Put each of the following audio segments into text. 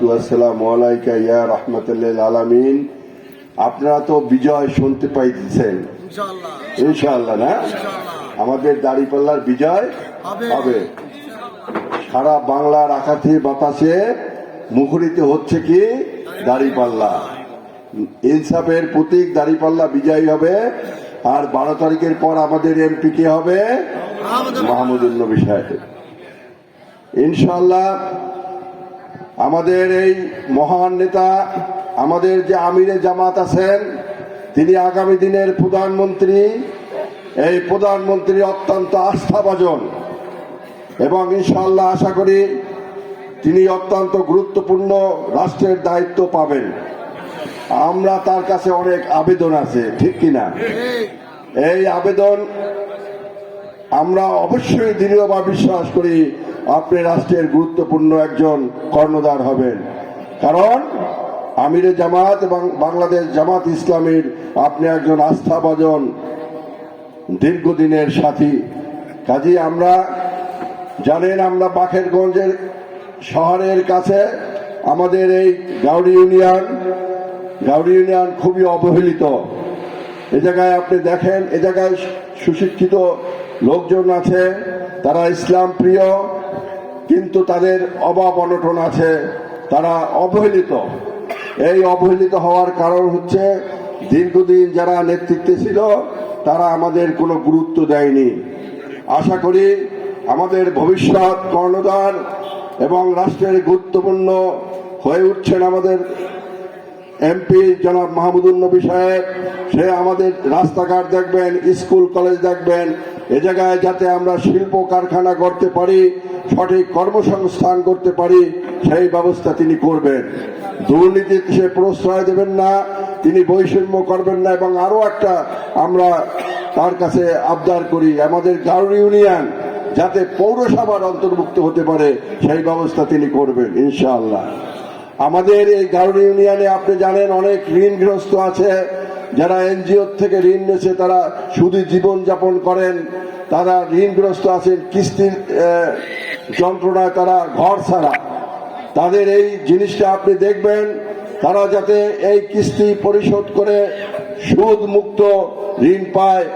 ওয়াসসালাতু ওয়াসসালামু আলাইকা ইয়া রাহমাতাল্লিল আলামিন। আপনারা তো বিজয় শুনতে পাইতেছেন ইনশাআল্লাহ, না? আমাদের দাঁড়িপাল্লার বিজয় হবে। সারা বাংলার আকাশে বাতাসে মুখরিত হচ্ছে কি দাঁড়িপাল্লা। ইনসাফের প্রতীক দাঁড়িপাল্লা বিজয়ী হবে। আর 12 তারিখের পর আমাদের এমপি কে হবে? মাহমুদুল নবী সাহেব। ইনশাআল্লাহ আমাদের এই মহান নেতা, আমাদের যে আমিরে জামাত আছেন, তিনি আগামী দিনের প্রধানমন্ত্রী। এই প্রধানমন্ত্রী অত্যন্ত আস্থাভাজন এবং ইনশাআল্লাহ আশা করি তিনি অত্যন্ত গুরুত্বপূর্ণ রাষ্ট্রের দায়িত্ব পাবেন। আমরা তার কাছে অনেক আবেদন আছে, ঠিক কিনা? এই আবেদন আমরা অবশ্যই দৃঢ়ভাবে বিশ্বাস করি আপনি রাষ্ট্রের গুরুত্বপূর্ণ একজন কর্ণধার হবেন, কারণ আমিরে জামাত এবং বাংলাদেশ জামাত ইসলামীর আপনি একজন আস্থাভাজন দীর্ঘদিনের সাথী। কাজী আমরা জানেন, আমরা বাকেরগঞ্জের শহরের কাছে আমাদের এই গাউড়ি ইউনিয়ন খুবই অবহেলিত। এ জায়গায় আপনি দেখেন, এ জায়গায় সুশিক্ষিত লোকজন আছে, তারা ইসলাম প্রিয়, কিন্তু তাদের অভাব অনটন আছে, তারা অবহেলিত। এই অবহেলিত হওয়ার কারণ হচ্ছে দীর্ঘদিন যারা নেতৃত্বে ছিল তারা আমাদের কোনো গুরুত্ব দেয়নি। আশা করি আমাদের ভবিষ্যৎ কর্ণধার এবং রাষ্ট্রের গুরুত্বপূর্ণ হয়ে উঠছেন আমাদের এমপি জনাব মাহমুদুল নবী সাহেব। সে আমাদের রাস্তাঘাট দেখবেন, স্কুল কলেজ দেখবেন, এ জায়গায় যাতে আমরা শিল্প কারখানা করতে পারি, সঠিক কর্মসংস্থান করতে পারি, সেই ব্যবস্থা তিনি করবেন। দুর্নীতিতে সে প্রশ্রয় দেবেন না, তিনি বৈষম্য করবেন না। এবং আরো একটা আমরা তার কাছে আবদার করি, আমাদের গাউড়ি ইউনিয়ন যাতে পৌরসভার অন্তর্ভুক্ত হতে পারে সেই ব্যবস্থা তিনি করবেন ইনশাআল্লাহ। আমাদের এই গাউড়ি ইউনিয়নে আপনি জানেন অনেক ঋণগ্রস্ত আছে, যারা এনজিও থেকে ঋণ নিয়েছে তারা শুধু জীবন যাপন করেন, তারা ঋণগ্রস্ত আছেন, কিস্তির যন্ত্রণায় তারা ঘর ছাড়া। তাদের এই জিনিসটা আপনি দেখবেন, তারা যাতে এই কিস্তি পরিশোধ করে সুদ মুক্ত ঋণ পায়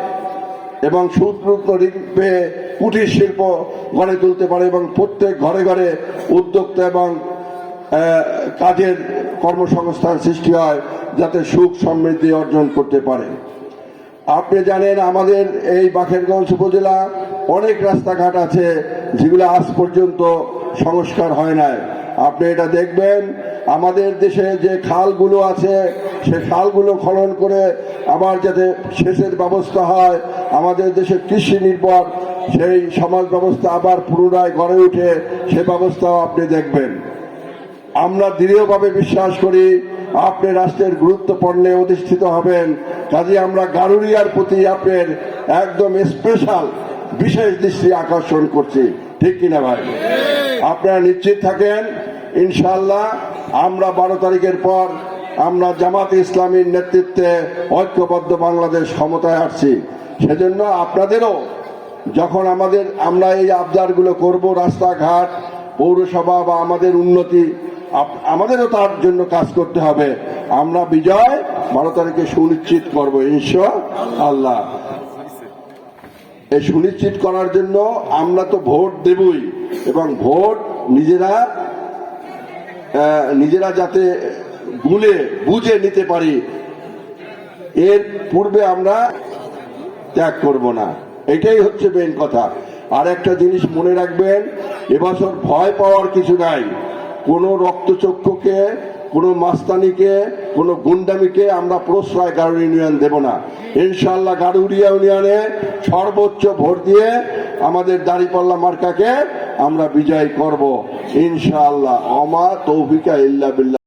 এবং সুদ মুক্ত ঋণ পেয়ে কুটির শিল্প গড়ে তুলতে পারে এবং প্রত্যেক ঘরে ঘরে উদ্যোক্তা এবং কাজের কর্মসংস্থান সৃষ্টি হয়, যাতে সুখ সমৃদ্ধি অর্জন করতে পারে। আপনি জানেন আমাদের এই বাকেরগঞ্জ উপজেলা অনেক রাস্তাঘাট আছে যেগুলো আজ পর্যন্ত সংস্কার হয় নাই। আপনি এটা দেখবেন, আমাদের দেশে যে খালগুলো আছে সে খালগুলো খনন করে আবার যাতে সেচের ব্যবস্থা হয়, আমাদের দেশে কৃষি নির্ভর সেই সমাজ ব্যবস্থা আবার পুনরায় গড়ে উঠে, সে ব্যবস্থাও আপনি দেখবেন। আমরা দৃঢ়ভাবে বিশ্বাস করি আপনি রাষ্ট্রের গুরুত্বপূর্ণে অধিষ্ঠিত হবেন। কাজে আমরা গারুরিয়ার প্রতি আপনার একদম স্পেশাল বিশেষ দৃষ্টি আকর্ষণ করছি, ঠিক কিনা ভাই? আপনারা নিশ্চিত থাকেন ইনশাআল্লাহ আমরা 12 তারিখের পর আমরা জামাত ইসলামীর নেতৃত্বে ঐক্যবদ্ধ বাংলাদেশ ক্ষমতায় আসছি। সেজন্য আপনাদেরও যখন আমরা এই আবদারগুলো করব, রাস্তাঘাট, পৌরসভা বা আমাদের উন্নতি, আমাদেরও তার জন্য কাজ করতে হবে। আমরা বিজয় 12 তারিখে সুনিশ্চিত করব ইনশাআল্লাহ। এই সুনিশ্চিত করার জন্য আমরা তো ভোট দেবই, এবং ভোট নিজেরা যাতে বুঝে নিতে পারি, এর পূর্বে আমরা ত্যাগ করব না, এটাই হচ্ছে মেন কথা। আর একটা জিনিস মনে রাখবেন, এবছর ভয় পাওয়ার কিছু নাই। কোনো রক্তচক্ষুকে, কোনো মাস্তানিকে, কোনো গুন্ডামিকে আমরা প্রশ্রয় গাউড়ি ইউনিয়ন দেব না ইনশাআল্লাহ। গাউড়িয়া ইউনিয়নে সর্বোচ্চ ভোট দিয়ে আমাদের দাঁড়িপাল্লা মার্কাকে আমরা বিজয় করব ইনশাআল্লাহ। আমা তৌফিকা ইল্লা বিল্লাহ।